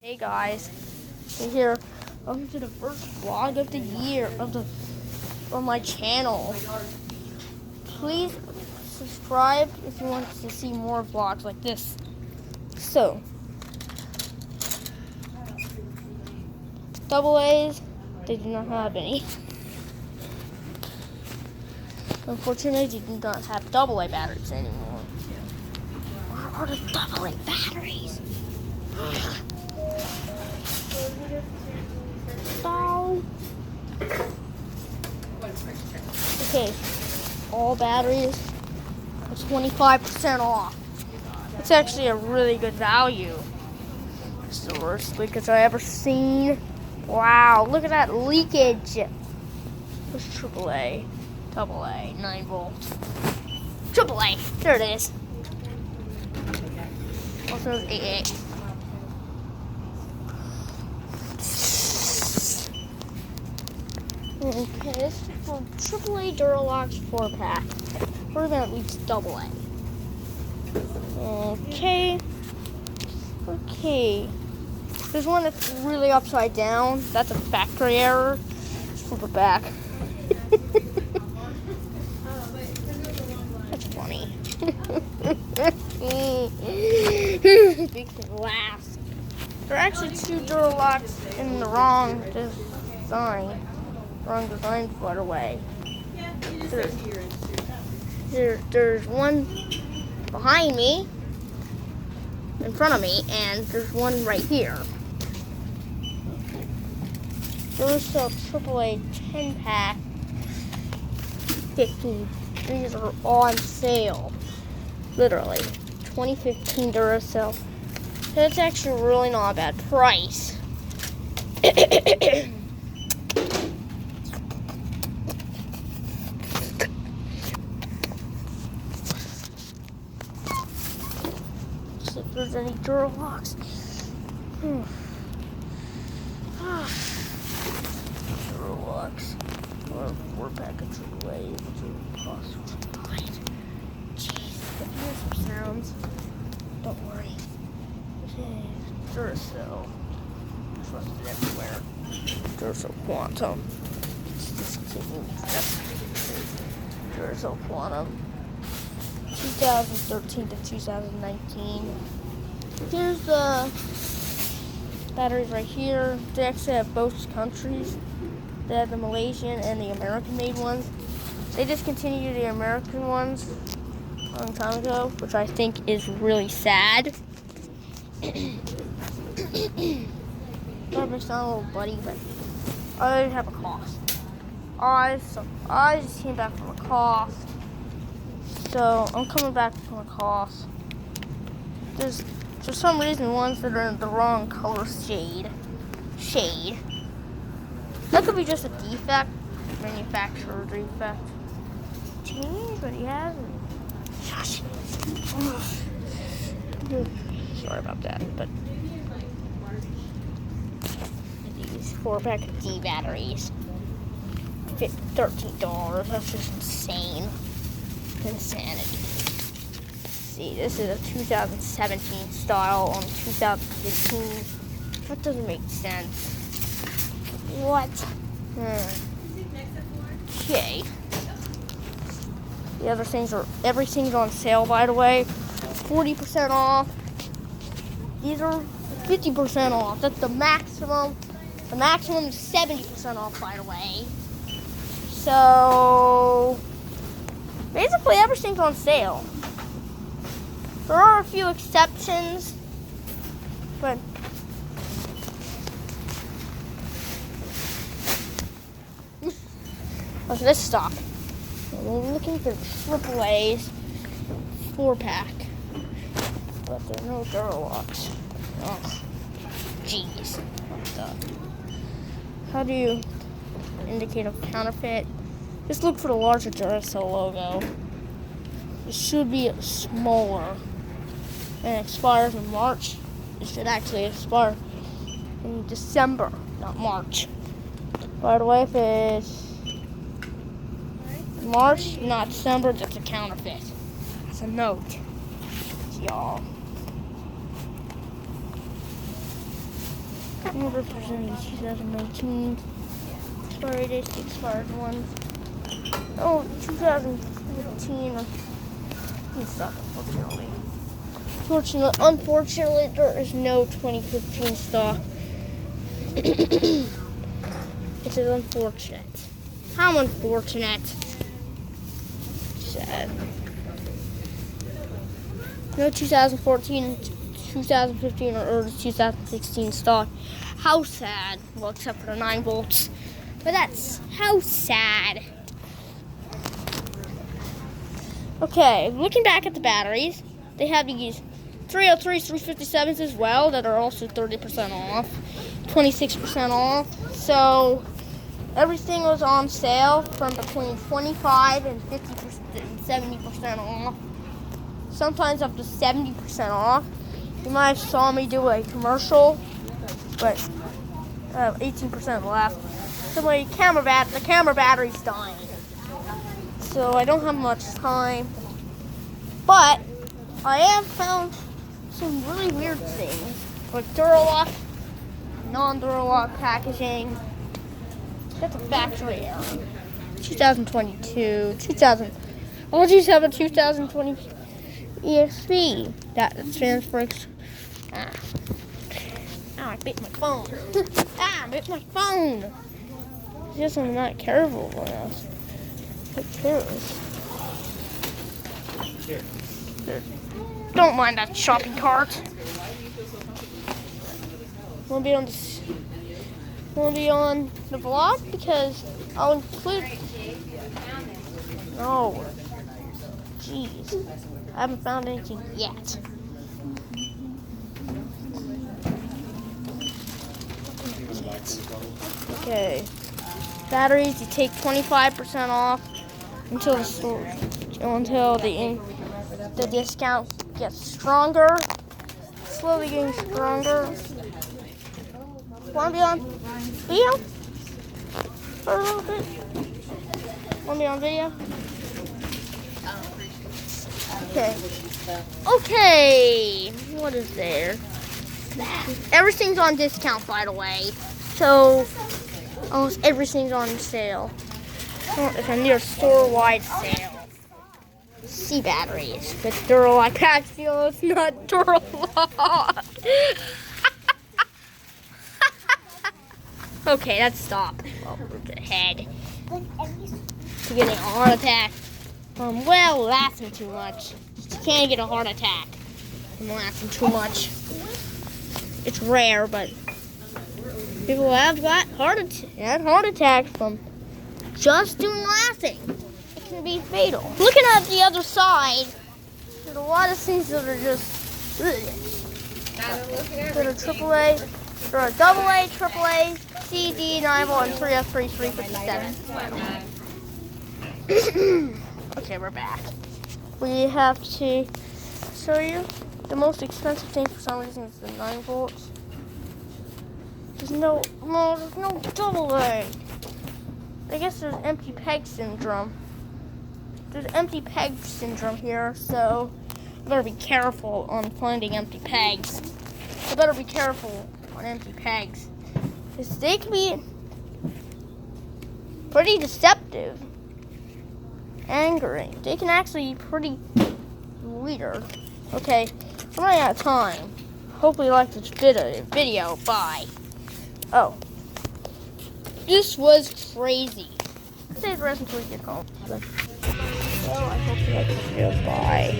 Hey guys, we're here. Welcome to the first vlog of the year on my channel. Please subscribe if you want to see more vlogs like this. So, double A's, they do not have any. Unfortunately, they do not have double A batteries anymore. Where are the double A batteries? Okay, all batteries are 25% off. It's actually a really good value. It's the worst leakage I ever seen. Wow, look at that leakage. What's AAA? Double A, 9 volts. AAA, there it is. Also known as AA. Okay, this is for AAA Duralox 4-pack. We're gonna reach double A. Okay. There's one that's really upside down. That's a factory error. Just flip it back. That's funny. Big laughs. There are actually 2 Duralox in the wrong design. Wrong design, by the way. There's one behind me, in front of me, and there's one right here. There's a AAA 10-pack, 15. These are on sale, literally. 2015 Duracell. That's actually really not a bad price. If there's any Duralox. Duralox. Or 4-pack of AAA. Which are possible. Jeez, but here's some sounds. Don't worry. Okay, Duracell. Trusted everywhere. Duracell Quantum. Duracell Quantum. 2013 to 2019. Here's the batteries right here. They actually have both countries. They have the Malaysian and the American-made ones. They discontinued the American ones a long time ago, which I think is really sad. Probably sound a little buddy, but I have a cough. I just came back from a cough. So I'm coming back from a cough. There's for some reason ones that are in the wrong color shade. That could be just a defect, manufacturer defect. Change what he has. Gosh. Sorry about that, but these 4-pack D batteries, $13. That's just insane. Insanity. See, this is a 2017 style on 2015. That doesn't make sense. What? Okay. The other things everything's on sale, by the way. 40% off. These are 50% off. That's the maximum. The maximum is 70% off, by the way. So basically, everything's on sale. There are a few exceptions, but okay, let's stop. We're looking for AAA's 4-pack, but there are no Duralox. Oh, jeez. How do you indicate a counterfeit? Just look for the larger Duracell logo. It should be smaller. And it expires in March. It should actually expire in December, not March. By the way, if it's March, not December, that's a counterfeit. That's a note, y'all. I'm representing the 2019. Sorry, this the expired one. Oh, 2015. It's stuck, unfortunately. Unfortunately, there is no 2015 stock. It is unfortunate. How unfortunate. Sad. No 2014, 2015, or early 2016 stock. How sad. Well, except for the 9 volts. But that's how sad. Okay, looking back at the batteries, they have these 303s, 357s as well that are also 30% off, 26% off. So everything was on sale from between 25 and 50% and 70% off. Sometimes up to 70% off. You might have saw me do a commercial, but 18% left. So the camera battery's dying. So I don't have much time. But I have found some really weird things, like Duralock, non-Duralock packaging. That's a factory error. 2022, 2020 EXP. That stands for I bit my phone. I bit my phone. It's just I'm not careful when I take care of this. Don't mind that shopping cart. Wanna be on the vlog because I'll include. No. Jeez. I haven't found anything yet. Okay. Batteries, you take 25% off until the discount gets stronger. Slowly getting stronger. Want to be on video for a little bit? Want to be on video? Okay. What is there? Everything's on discount, by the way. So almost everything's on sale. It's a near store-wide sale. C batteries with Duralock pack seal. It's not Duralock. Okay, let's stop. Over the head. You're getting a heart attack. Well, laughing too much. You can't get a heart attack from laughing too much. It's rare, but people have got heart attacks from just doing laughing. It can be fatal. Looking at the other side, there's a lot of things that are just that are AAA, there are AA, AAA, C, D, 9 volt, and 3F3, 357. Okay, we're back. We have to show you the most expensive thing for some reason is the 9 volts. There's no AA. I guess there's empty peg syndrome. There's empty peg syndrome here, so I better be careful on finding empty pegs. I better be careful on empty pegs. Because they can be pretty deceptive. Angering. They can actually be pretty weird. Okay, I'm running out of time. Hopefully you like this video. Bye. Oh. This was crazy. Stay the rest until we get home. So I hope you like this video. Bye.